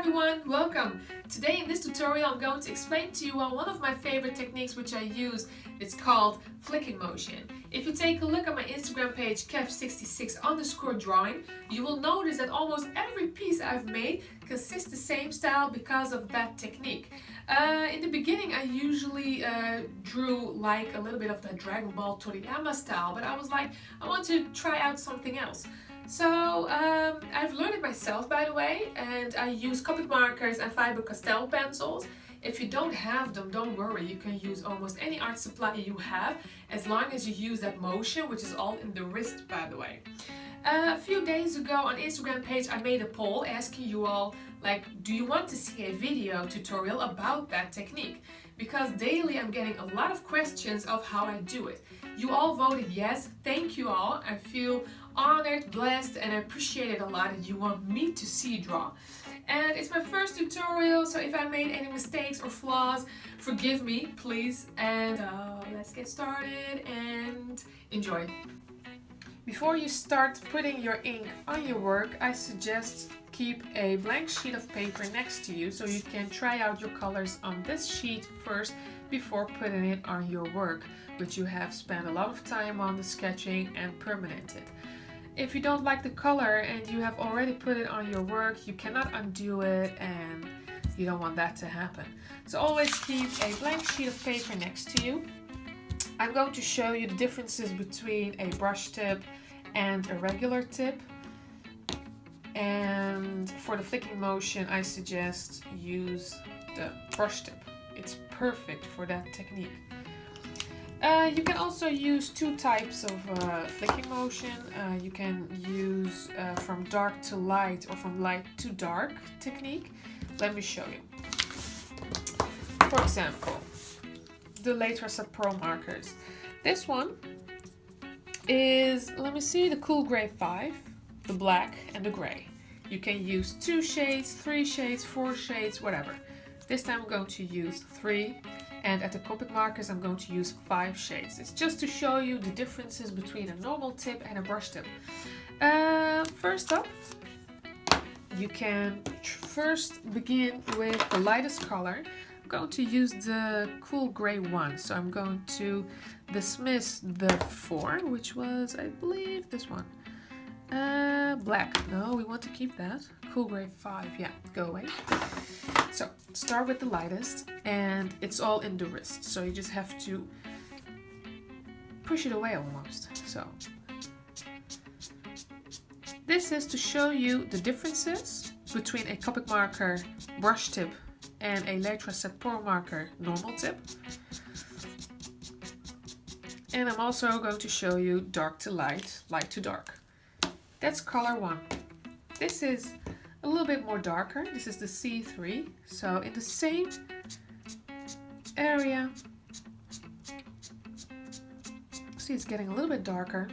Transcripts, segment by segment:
everyone, welcome! Today in this tutorial I'm going to explain to you one of my favorite techniques which I use. It's called flicking motion. If you take a look at my Instagram page kev66_drawing, you will notice that almost every piece I've made consists the same style because of that technique. In the beginning I usually drew like a little bit of the Dragon Ball Toriyama style, but I was like, I want to try out something else. So I've learned it myself, by the way, and I use Copic markers and Faber-Castell pencils. If you don't have them, don't worry, you can use almost any art supply you have as long as you use that motion, which is all in the wrist, by the way. A few days ago on Instagram page I made a poll asking you all, like, do you want to see a video tutorial about that technique? Because daily I'm getting a lot of questions of how I do it. You all voted yes, thank you all. I feel honored, blessed, and I appreciate it a lot that you want me to see draw. And it's my first tutorial, so if I made any mistakes or flaws, forgive me, please. And let's get started and enjoy. Before you start putting your ink on your work, I suggest keep a blank sheet of paper next to you so you can try out your colors on this sheet first before putting it on your work, which you have spent a lot of time on the sketching and permanented. If you don't like the color and you have already put it on your work, you cannot undo it and you don't want that to happen. So always keep a blank sheet of paper next to you. I'm going to show you the differences between a brush tip and a regular tip. And for the flicking motion, I suggest use the brush tip. It's perfect for that technique. You can also use two types of flicking motion. You can use from dark to light or from light to dark technique. Let me show you. For example, the Letra Pro markers. This one is, let me see, the Cool Gray 5, the black and the gray. You can use 2 shades, 3 shades, 4 shades, whatever. This time I'm going to use 3, and at the Copic markers I'm going to use 5 shades. It's just to show you the differences between a normal tip and a brush tip. First up, you can first begin with the lightest color. I'm going to use the Cool Gray 1, so I'm going to dismiss the 4, which was, I believe, this one. Black, no, we want to keep that. Cool Gray 5, yeah, go away. So start with the lightest, and it's all in the wrist, so you just have to push it away almost. So this is to show you the differences between a Copic marker brush tip and a Letra Pro marker normal tip. And I'm also going to show you dark to light, light to dark. That's color 1. This is a little bit more darker. This is the C3. So in the same area, see, it's getting a little bit darker.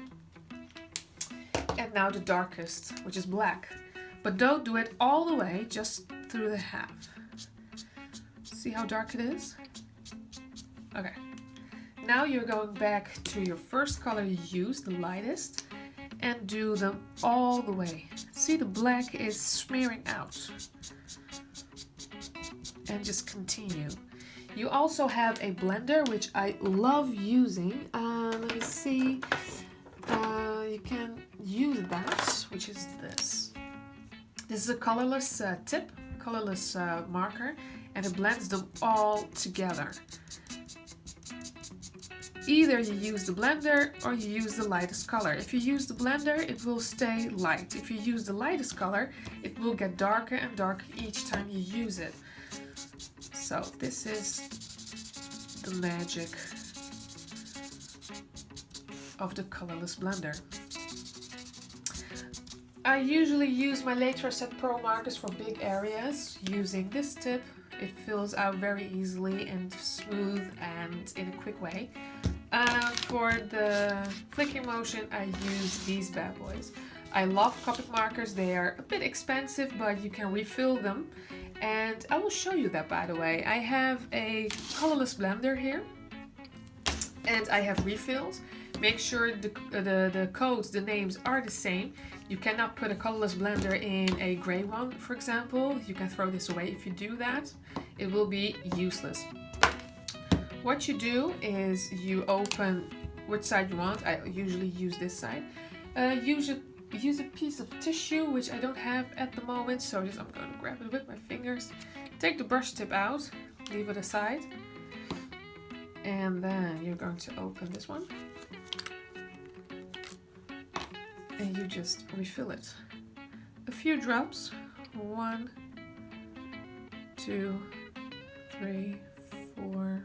And now the darkest, which is black. But don't do it all the way, just through the half. See how dark it is? Okay. Now you're going back to your first color you used, the lightest, and do them all the way. See, the black is smearing out. And just continue. You also have a blender, which I love using. Let me see. You can use that, which is this. This is a colorless tip, colorless marker, and it blends them all together. Either you use the blender or you use the lightest color. If you use the blender, it will stay light. If you use the lightest color, it will get darker and darker each time you use it. So this is the magic of the colorless blender. I usually use my Letra Pro markers for big areas using this tip. It fills out very easily and smooth and in a quick way. For the flicking motion, I use these bad boys. I love Copic markers. They are a bit expensive, but you can refill them. And I will show you that, by the way. I have a colorless blender here. And I have refills. Make sure the codes, the names are the same. You cannot put a colorless blender in a gray one, for example. You can throw this away. If you do that, it will be useless. What you do is you open which side you want. I usually use this side. Use a piece of tissue, which I don't have at the moment, so I'm going to grab it with my fingers. Take the brush tip out, leave it aside, and then you're going to open this one. And you just refill it. A few drops. 1, 2, 3, 4,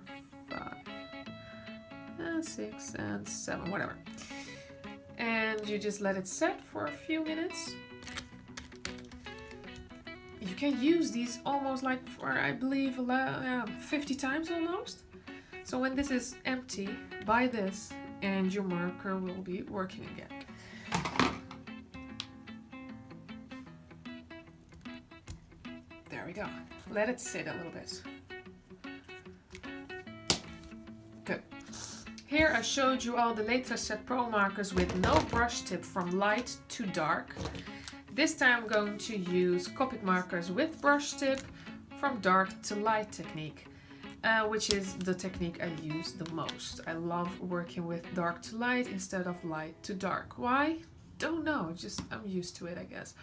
5, 6, and 7, whatever. And you just let it set for a few minutes. You can use these almost like for, I believe, 50 times almost. So when this is empty, buy this and your marker will be working again. There we go. Let it sit a little bit. Good. Here I showed you all the Letraset Pro markers with no brush tip from light to dark. This time I'm going to use Copic markers with brush tip from dark to light technique, which is the technique I use the most. I love working with dark to light instead of light to dark. Why? Don't know, just I'm used to it, I guess.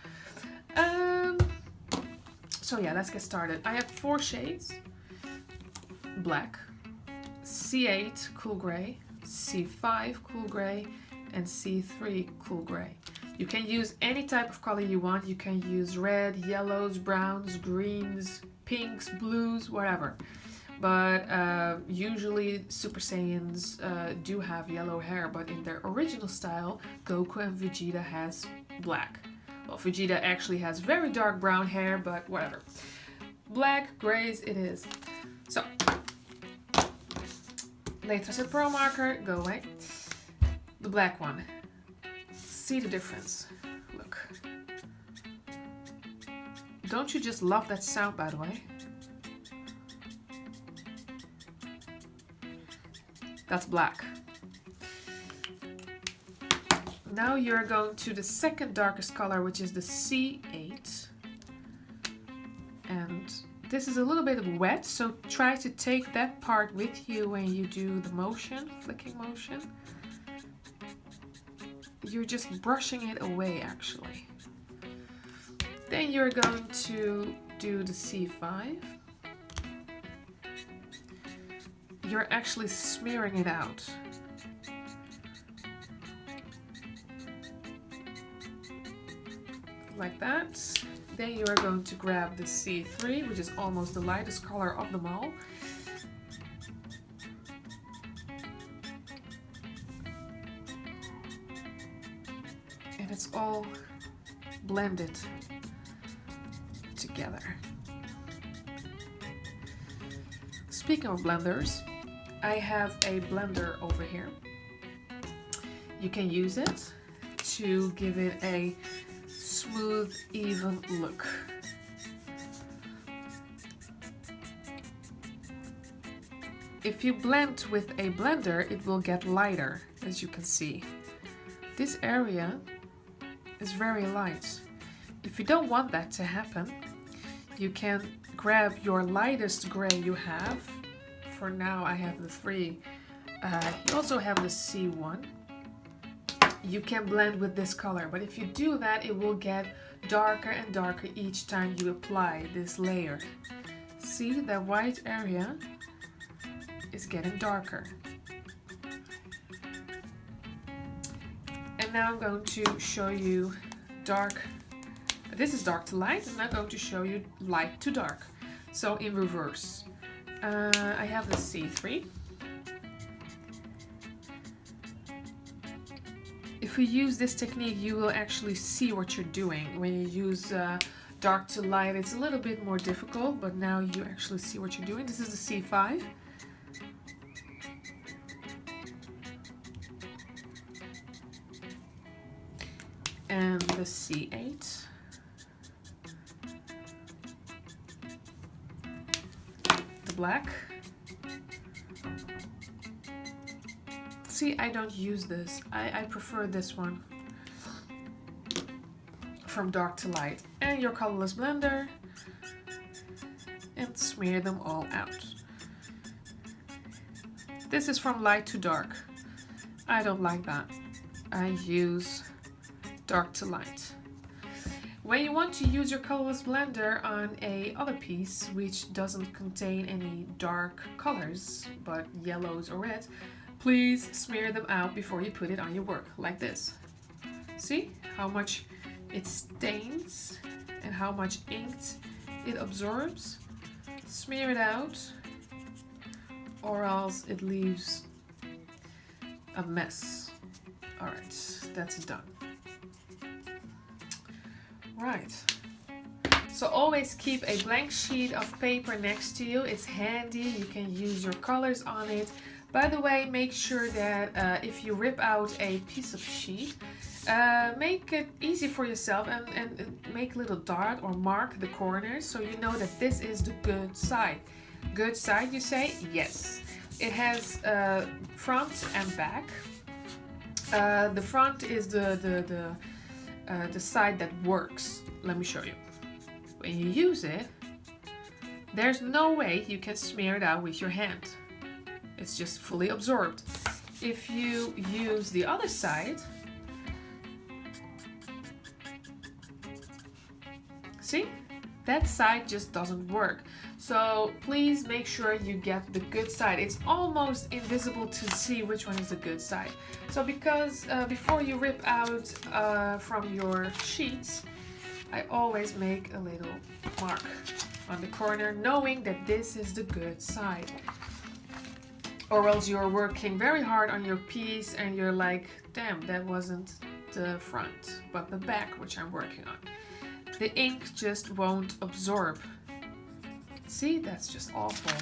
So yeah, let's get started. I have 4 shades: black, C8 cool gray, C5 cool gray, and C3 cool gray. You can use any type of color you want. You can use red, yellows, browns, greens, pinks, blues, whatever. But usually Super Saiyans do have yellow hair, but in their original style, Goku and Vegeta has black. Well, Vegeta actually has very dark brown hair, but whatever. Black, grays it is. So, Letraset Pro marker, go away. The black one. See the difference. Look. Don't you just love that sound, by the way? That's black. Now you're going to the second darkest color, which is the C8. And this is a little bit wet, so try to take that part with you when you do the motion, flicking motion. You're just brushing it away, actually. Then you're going to do the C5. You're actually smearing it out. Like that. Then you are going to grab the C3, which is almost the lightest color of them all. And it's all blended together. Speaking of blenders, I have a blender over here. You can use it to give it a smooth, even look. If you blend with a blender, it will get lighter, as you can see. This area is very light. If you don't want that to happen, you can grab your lightest gray you have. For now I have the 3. You also have the C1. You can blend with this color, but if you do that, it will get darker and darker each time you apply this layer. See, that white area is getting darker. And now I'm going to show you dark. This is dark to light, and I'm going to show you light to dark. So in reverse. I have the C3. If you use this technique, you will actually see what you're doing. When you use dark to light, it's a little bit more difficult, but now you actually see what you're doing. This is the C5. And the C8. The black. see, I don't use this. I prefer this one from dark to light. And your colorless blender, and smear them all out. This is from light to dark. I don't like that. I use dark to light. When you want to use your colorless blender on a other piece which doesn't contain any dark colors but yellows or reds, please smear them out before you put it on your work, like this. See how much it stains and how much ink it absorbs? Smear it out, or else it leaves a mess. Alright, that's done. Right. So always keep a blank sheet of paper next to you. It's handy. You can use your colors on it. By the way, make sure that if you rip out a piece of sheet, make it easy for yourself and make a little dot or mark the corners so you know that this is the good side. Good side, you say? Yes. It has front and back. The front is the side that works. Let me show you. When you use it, there's no way you can smear it out with your hand. It's just fully absorbed. If you use the other side, see? That side just doesn't work. So please make sure you get the good side. It's almost invisible to see which one is the good side. So because before you rip out from your sheets, I always make a little mark on the corner, knowing that this is the good side. Or else you're working very hard on your piece and you're like, damn, that wasn't the front, but the back, which I'm working on. The ink just won't absorb. See, that's just awful.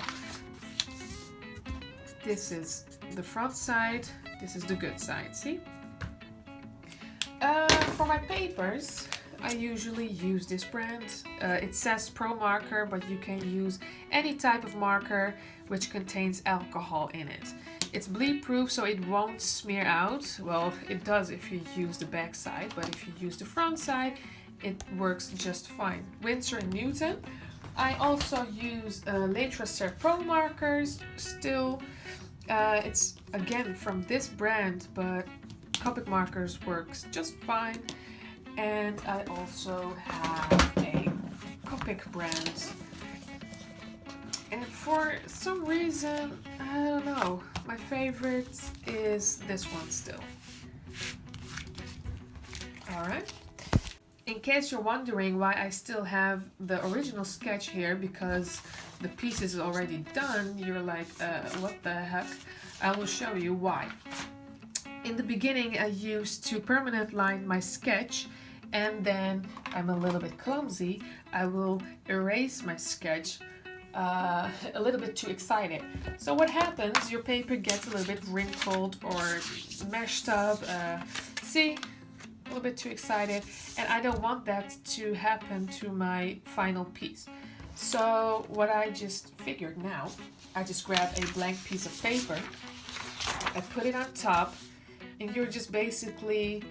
This is the front side, this is the good side, see? For my papers, I usually use this brand. It says Pro Marker, but you can use any type of marker which contains alcohol in it. It's bleed proof, so it won't smear out. Well, it does if you use the back side, but if you use the front side, it works just fine. Winsor & Newton. I also use Letraser Pro markers still. It's again from this brand, but Copic markers works just fine. And I also have a Copic brand. And for some reason, I don't know, my favorite is this one still. Alright. In case you're wondering why I still have the original sketch here, because the piece is already done, you're like, what the heck? I will show you why. In the beginning, I used to permanent line my sketch, and then I'm a little bit clumsy. I will erase my sketch a little bit too excited. So what happens, your paper gets a little bit wrinkled or meshed up. See? A little bit too excited, and I don't want that to happen to my final piece. So what I just figured now, I just grab a blank piece of paper, I put it on top, and you're just basically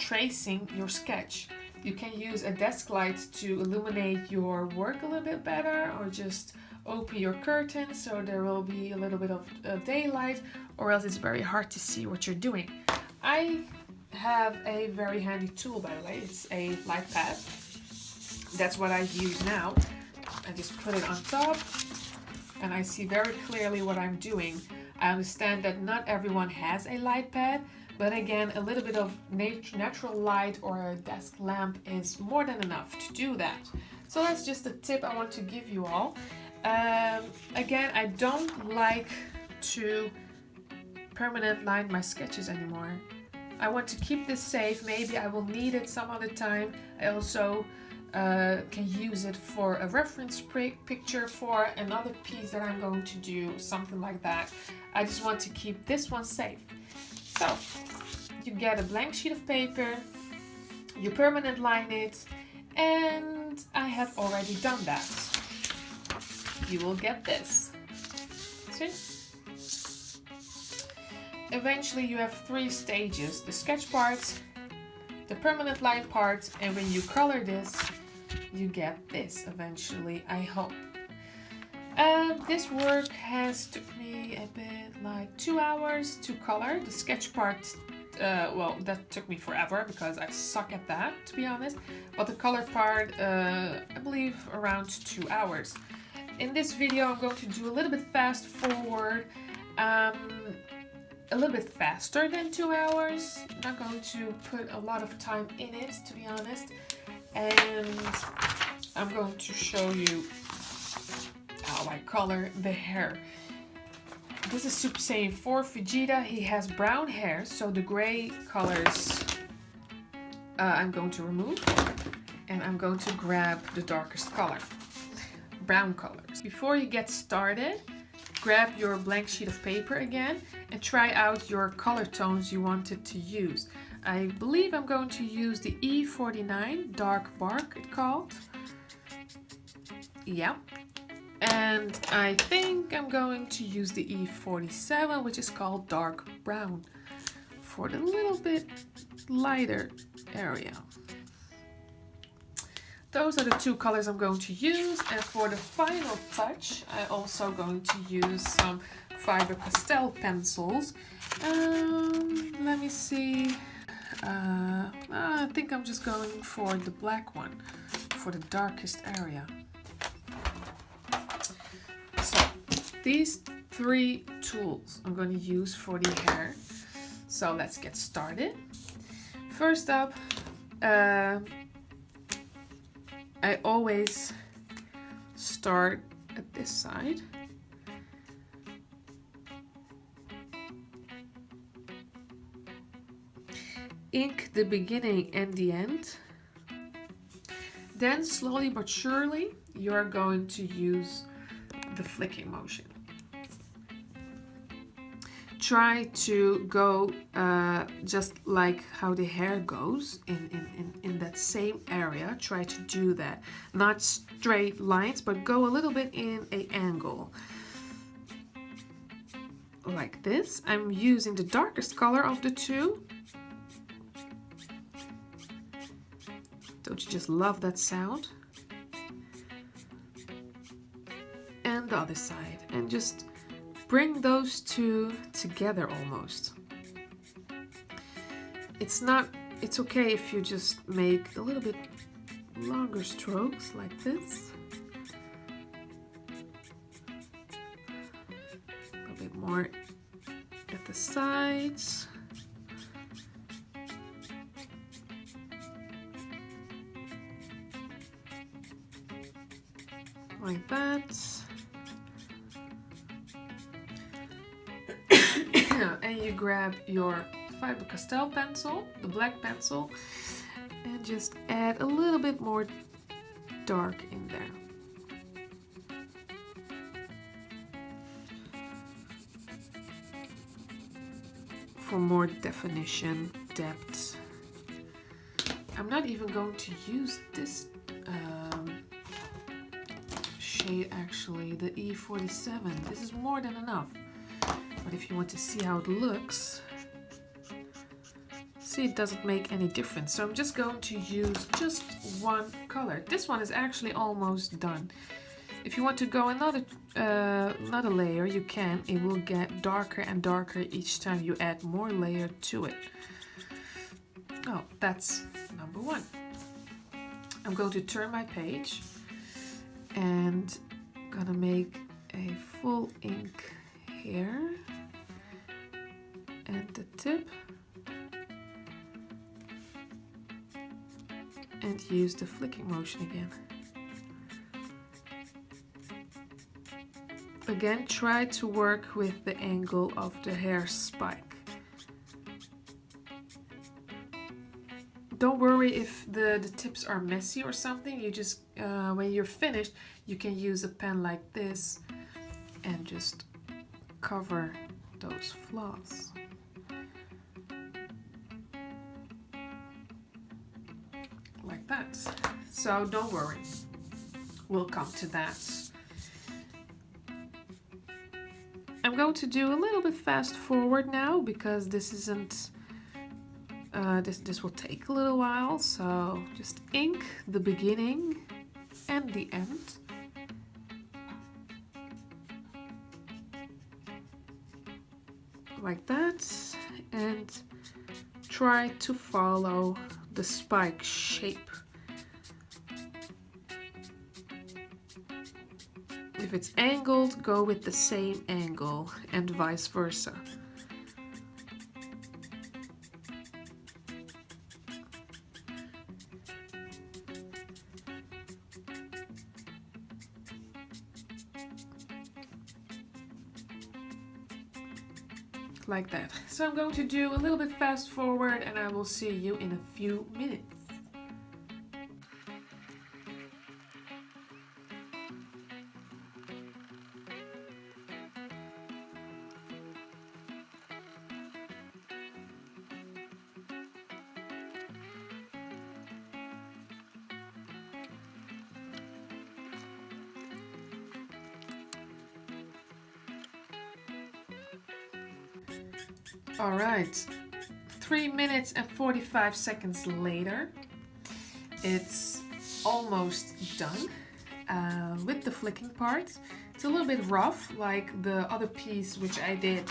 tracing your sketch. You can use a desk light to illuminate your work a little bit better, or just open your curtains so there will be a little bit of daylight, or else it's very hard to see what you're doing. I have a very handy tool, by the way. It's a light pad. That's what I use now. I just put it on top and I see very clearly what I'm doing. I understand that not everyone has a light pad, but again, a little bit of natural light or a desk lamp is more than enough to do that. So that's just a tip I want to give you all. Again, I don't like to permanent line my sketches anymore. I want to keep this safe. Maybe I will need it some other time. I also can use it for a reference picture for another piece that I'm going to do, something like that. I just want to keep this one safe. So you get a blank sheet of paper, you permanent line it, and I have already done that. You will get this. See? eventually you have three stages: the sketch parts, the permanent line parts, and when you color this, you get this eventually, I hope. This work has took me a bit like 2 hours to color. The sketch part, well, that took me forever because I suck at that, to be honest. But the color part, I believe around 2 hours. In this video, I'm going to do a little bit fast forward, a little bit faster than 2 hours. I'm not going to put a lot of time in it, to be honest. And I'm going to show you how I color the hair. This is Super Saiyan 4 Vegeta. He has brown hair, so the gray colors I'm going to remove, and I'm going to grab the darkest color, brown colors. Before you get started, grab your blank sheet of paper again and try out your color tones you wanted to use. I believe I'm going to use the E49 Dark Bark, it's called. Yeah. And I think I'm going to use the E47, which is called Dark Brown, for the little bit lighter area. Those are the two colors I'm going to use, and for the final touch, I'm also going to use some Faber-Castell pencils. Let me see. I think I'm just going for the black one, for the darkest area. These three tools I'm going to use for the hair. So let's get started. First up, I always start at this side. Ink the beginning and the end. Then slowly but surely you're going to use the flicking motion. Try to go just like how the hair goes in that same area. Try to do that. Not straight lines, but go a little bit in an angle. Like this. I'm using the darkest color of the two. Don't you just love that sound? And the other side, and just bring those two together almost. It's okay if you just make a little bit longer strokes like this. A little bit more at the sides. Like that. And you grab your Faber-Castell pencil, the black pencil, and just add a little bit more dark in there. For more definition, depth. I'm not even going to use this shade actually, the E47. This is more than enough. But if you want to see how it looks, see, it doesn't make any difference. So I'm just going to use just one color. This one is actually almost done. If you want to go another layer, you can. It will get darker and darker each time you add more layer to it. Oh, that's number one. I'm going to turn my page and gonna make a full ink here at the tip and use the flicking motion again. Again, try to work with the angle of the hair spike. Don't worry if the tips are messy or something. You just, when you're finished, you can use a pen like this and just cover those flaws. Like that. So don't worry, we'll come to that. I'm going to do a little bit fast forward now because this isn't, this will take a little while. So just ink the beginning and the end. Like that, and try to follow the spike shape. If it's angled, go with the same angle and vice versa. Like that. So I'm going to do a little bit fast forward and I will see you in a few minutes. All right, 3 minutes and 45 seconds later, it's almost done with the flicking part. It's a little bit rough, like the other piece which I did.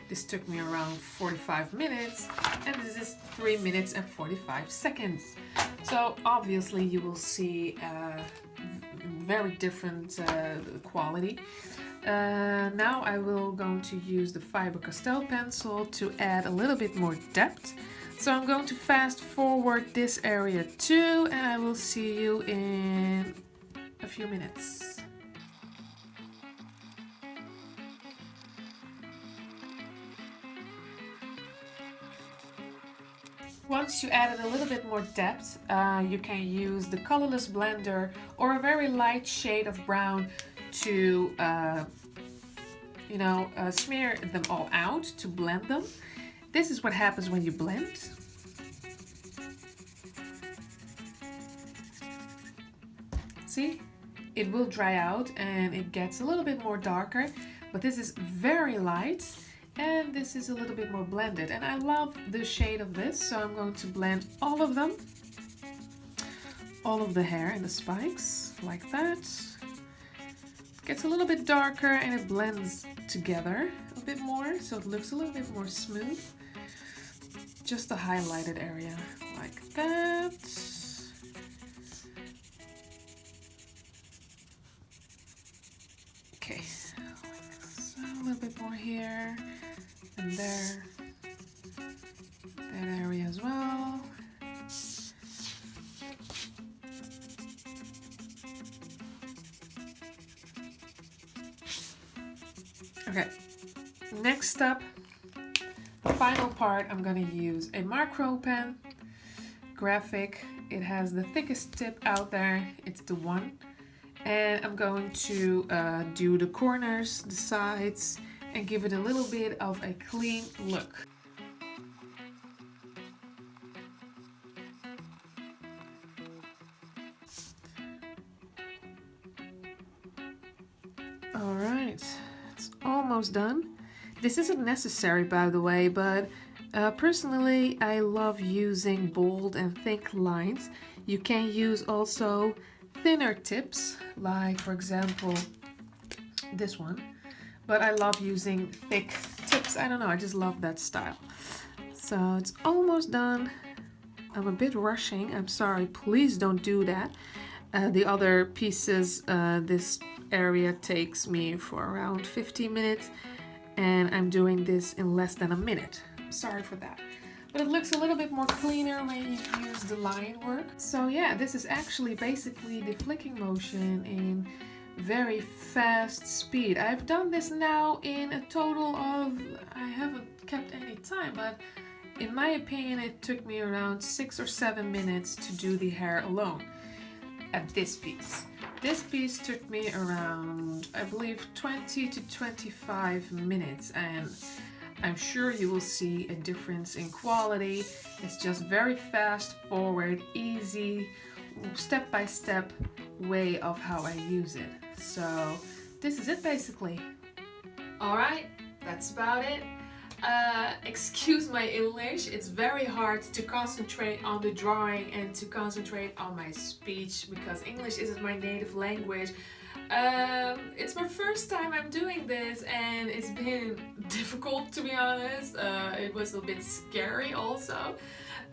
This took me around 45 minutes, and this is 3 minutes and 45 seconds. So obviously you will see very different quality. Now I will going to use the Faber-Castell pencil to add a little bit more depth. So I'm going to fast forward this area too, and I will see you in a few minutes. Once you added a little bit more depth, you can use the colorless blender or a very light shade of brown to smear them all out to blend them. This is what happens when you blend. See, it will dry out and it gets a little bit more darker, but this is very light and this is a little bit more blended, and I love the shade of this, so I'm going to blend all of them, all of the hair and the spikes like that. Gets a little bit darker and it blends together a bit more, so it looks a little bit more smooth. Just the highlighted area like that. Okay, so a little bit more here and there, that area as well. Okay, next up, the final part, I'm going to use a macro pen, graphic. It has the thickest tip out there, it's the one. And I'm going to do the corners, the sides, and give it a little bit of a clean look. All right. Almost done. This isn't necessary, by the way, but personally I love using bold and thick lines. You can use also thinner tips, like for example this one, but I love using thick tips. I don't know, I just love that style. So it's almost done. I'm a bit rushing, I'm sorry, please don't do that. The other pieces, this area takes me for around 15 minutes and I'm doing this in less than a minute. Sorry for that. But it looks a little bit more cleaner when you use the line work. So yeah, this is actually basically the flicking motion in very fast speed. I've done this now in a total of, I haven't kept any time, but in my opinion it took me around 6 or 7 minutes to do the hair alone. At this piece. This piece took me around, I believe, 20 to 25 minutes, and I'm sure you will see a difference in quality. It's just very fast, forward, easy, step-by-step way of how I use it. So this is it basically. Alright, that's about it. Excuse my English, it's very hard to concentrate on the drawing and to concentrate on my speech because English isn't my native language. It's my first time I'm doing this and it's been difficult, to be honest. It was a bit scary also.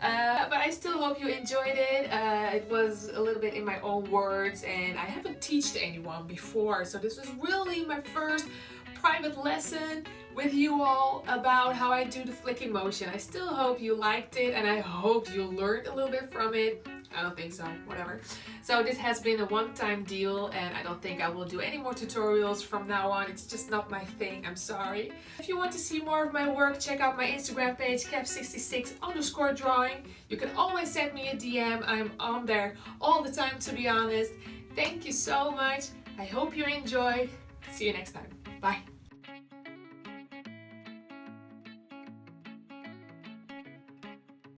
But I still hope you enjoyed it. It was a little bit in my own words and I haven't taught anyone before, so this was really my first private lesson with you all about how I do the flicking motion. I still hope you liked it and I hope you learned a little bit from it. I don't think so, whatever. So this has been a one-time deal and I don't think I will do any more tutorials from now on. It's just not my thing, I'm sorry. If you want to see more of my work, check out my Instagram page, Kev66_drawing. You can always send me a DM. I'm on there all the time, to be honest. Thank you so much. I hope you enjoyed. See you next time. Bye.